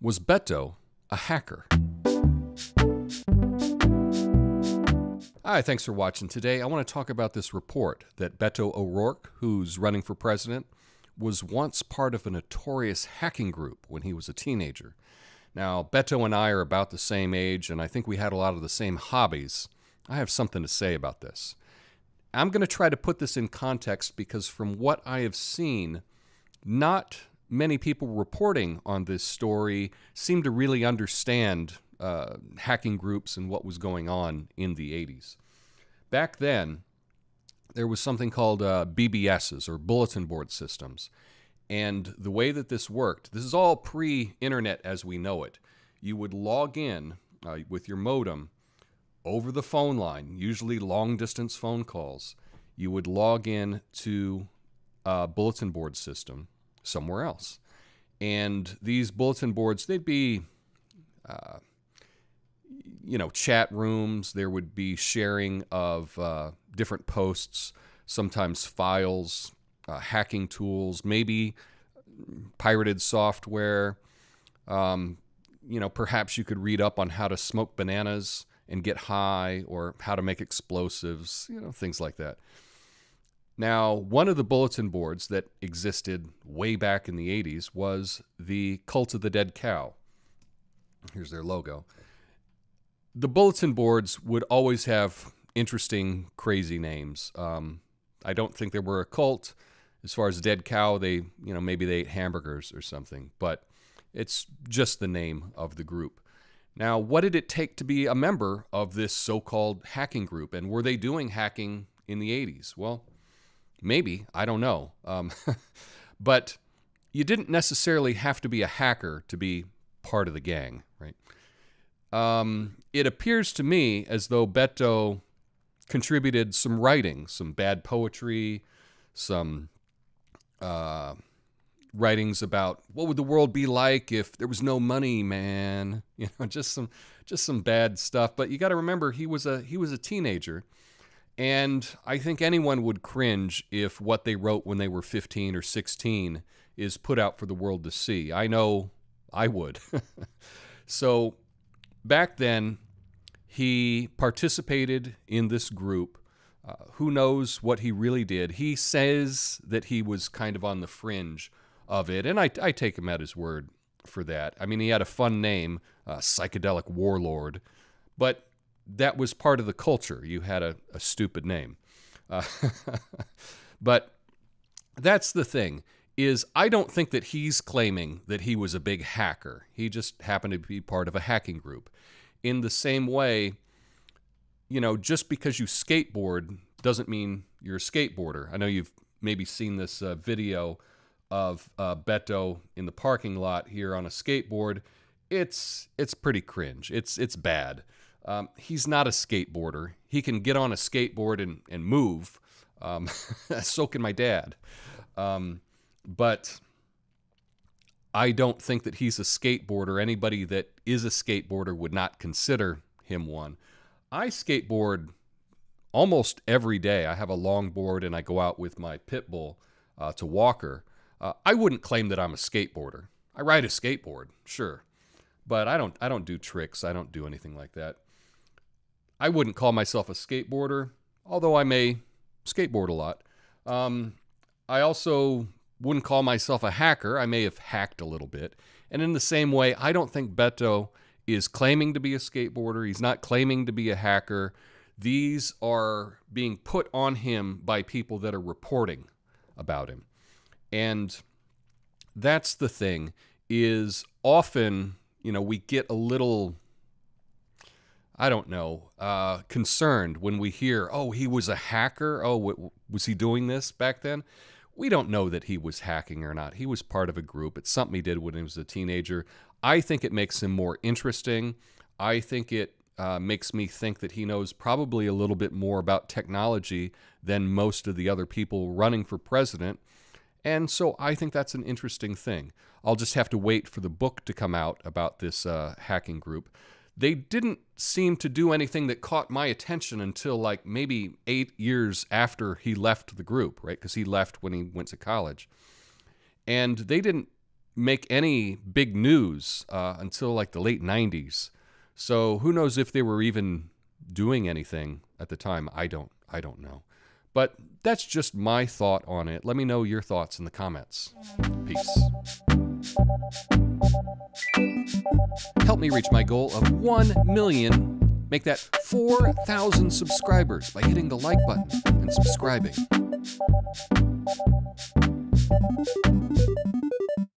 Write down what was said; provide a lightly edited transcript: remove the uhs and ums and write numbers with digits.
Was Beto a hacker? Hi, thanks for watching today. I want to talk about this report that Beto O'Rourke, who's running for president, was once part of a notorious hacking group when he was a teenager. Now, Beto and I are about the same age, and I think we had a lot of the same hobbies. I have something to say about this. I'm going to try to put this in context because from what I have seen, not many people reporting on this story seem to really understand hacking groups and what was going on in the 80s. Back then, there was something called BBSs, or bulletin board systems. And the way that this worked, this is all pre-internet as we know it. You would log in with your modem over the phone line, usually long-distance phone calls. You would log in to a bulletin board system somewhere else. And these bulletin boards, they'd be, chat rooms. There would be sharing of different posts, sometimes files, hacking tools, maybe pirated software. Perhaps you could read up on how to smoke bananas and get high, or how to make explosives, things like that. Now, one of the bulletin boards that existed way back in the 80s was the Cult of the Dead Cow. Here's their logo. The bulletin boards would always have interesting, crazy names. I don't think they were a cult. As far as Dead Cow, maybe they ate hamburgers or something, but it's just the name of the group. Now, what did it take to be a member of this so-called hacking group? And were they doing hacking in the 80s? Well, maybe. I don't know. But you didn't necessarily have to be a hacker to be part of the gang, right? It appears to me as though Beto contributed some writing, some bad poetry, some writings about what would the world be like if there was no money, man. Just some bad stuff. But you got to remember, he was a teenager, and I think anyone would cringe if what they wrote when they were 15 or 16 is put out for the world to see. I know I would. So back then, he participated in this group. Who knows what he really did? He says that he was kind of on the fringe of it, and I take him at his word for that. I mean, he had a fun name, Psychedelic Warlord, but that was part of the culture. You had a stupid name. But that's the thing, is I don't think that he's claiming that he was a big hacker. He just happened to be part of a hacking group. In the same way, just because you skateboard doesn't mean you're a skateboarder. I know you've maybe seen this video of Beto in the parking lot here on a skateboard. It's pretty cringe. It's bad. He's not a skateboarder. He can get on a skateboard and move. So can my dad. But I don't think that he's a skateboarder. Anybody that is a skateboarder would not consider him one. I skateboard almost every day. I have a longboard and I go out with my pit bull to walk her. I wouldn't claim that I'm a skateboarder. I ride a skateboard, sure, but I don't do tricks. I don't do anything like that. I wouldn't call myself a skateboarder, although I may skateboard a lot. I also wouldn't call myself a hacker. I may have hacked a little bit. And in the same way, I don't think Beto is claiming to be a skateboarder. He's not claiming to be a hacker. These are being put on him by people that are reporting about him. And that's the thing, is often, we get a little, concerned when we hear, oh, he was a hacker. Oh, was he doing this back then? We don't know that he was hacking or not. He was part of a group. It's something he did when he was a teenager. I think it makes him more interesting. I think it makes me think that he knows probably a little bit more about technology than most of the other people running for president. And so I think that's an interesting thing. I'll just have to wait for the book to come out about this hacking group. They didn't seem to do anything that caught my attention until like maybe 8 years after he left the group, right? Because he left when he went to college. And they didn't make any big news until like the late 90s. So who knows if they were even doing anything at the time. I don't know. But that's just my thought on it. Let me know your thoughts in the comments. Peace. Help me reach my goal of 1 million. Make that 4,000 subscribers by hitting the like button and subscribing.